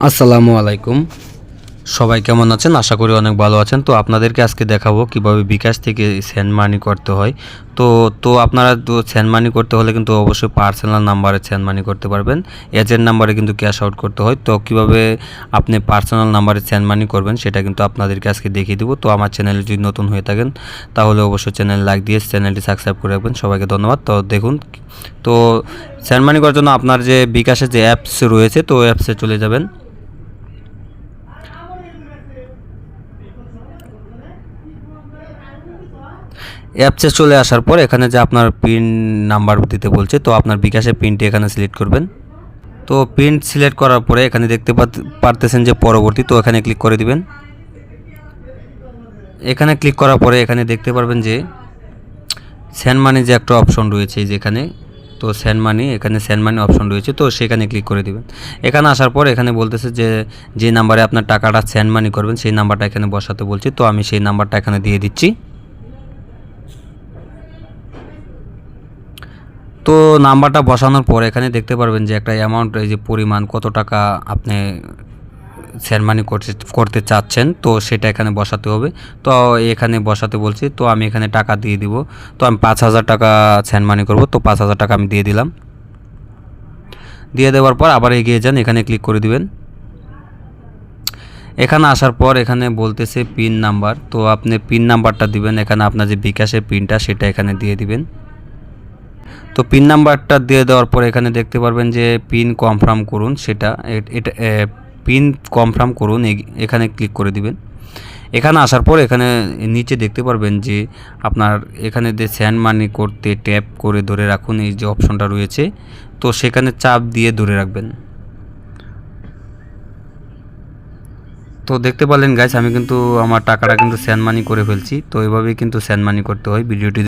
আসসালামু আলাইকুম। সবাই কেমন আছেন? আশা করি অনেক ভালো আছেন। তো আপনাদেরকে আজকে দেখাবো কিভাবে বিকাশ থেকে সেন্ড মানি করতে হয়। তো তো আপনারা সেন্ড মানি করতে হলে কিন্তু অবশ্যই পার্সোনাল নাম্বারে সেন্ড মানি করতে পারবেন। এজেন্ট নাম্বারে কিন্তু ক্যাশ আউট করতে হয়। তো কিভাবে আপনি পার্সোনাল নাম্বারে সেন্ড মানি করবেন সেটা কিন্তু আপনাদেরকে আজকে দেখিয়ে দেবো। তো আমার চ্যানেলে যদি নতুন হয়ে থাকেন তাহলে অবশ্যই চ্যানেল লাইক দিয়ে চ্যানেলটি সাবস্ক্রাইব করে রাখবেন। সবাইকে ধন্যবাদ। তো দেখুন, তো সেন্ড মানি করার জন্য আপনার যে বিকাশের যে অ্যাপস রয়েছে তো অ্যাপসে চলে যাবেন। অ্যাপসে চলে আসার পর এখানে যে আপনার পিন নাম্বার দিতে বলছে, তো আপনার বিকাশের পিনটি এখানে সিলেক্ট করবেন। তো পিন সিলেক্ট করার পরে এখানে দেখতে পারতেছেন যে পরবর্তী, তো এখানে ক্লিক করে দিবেন। এখানে ক্লিক করার পরে এখানে দেখতে পারবেন যে সেন্ড মানি যে একটা অপশন রয়েছে যেখানে, তো সেন্ড মানি, এখানে সেন্ড মানি অপশন রয়েছে, তো সেখানে ক্লিক করে দিবেন। এখানে আসার পর এখানে বলতেছে যে নাম্বারে আপনার টাকাটা সেন্ড মানি করবেন সেই নাম্বারটা এখানে বসাতে বলছি, তো আমি সেই নাম্বারটা এখানে দিয়ে দিচ্ছি। তো নাম্বারটা বসানোর পর এখানে দেখতে পারবেন যে একটা অ্যামাউন্ট, এই যে পরিমাণ কত টাকা আপনি সেন্ড মানি করতে চাচ্ছেন, তো সেটা এখানে বসাতে হবে। তো এখানে বসাতে বলছি, তো আমি এখানে টাকা দিয়ে দিব। তো আমি 5,000 টাকা সেন্ড মানি করব, তো 5,000 টাকা আমি দিয়ে দিলাম। দিয়ে দেওয়ার পর আবার এগিয়ে যান, এখানে ক্লিক করে দিবেন। এখানে আসার পর এখানে বলতেছে পিন নাম্বার, তো আপনি পিন নাম্বারটা দিবেন। এখানে আপনার যে বিকাশের পিনটা সেটা এখানে দিয়ে দিবেন। তো পিন নাম্বারটা দিয়ে দেওয়ার পর এখানে দেখতে পারবেন যে পিন কনফার্ম করুন, সেটা এটা পিন কনফার্ম করুন, এখানে ক্লিক করে দিবেন। এখানে আসার পর এখানে নিচে দেখতে পারবেন যে আপনার এখানে যে সেন্ড মানি করতে ট্যাপ করে ধরে রাখুন, এই যে অপশনটা রয়েছে, তো সেখানে চাপ দিয়ে ধরে রাখবেন। তো দেখতে পারলেন গাইস, আমি কিন্তু আমার টাকাটা কিন্তু সেন্ড মানি করে ফেলছি। তো এভাবেই কিন্তু সেন্ড মানি করতে হয়। ভিডিওটি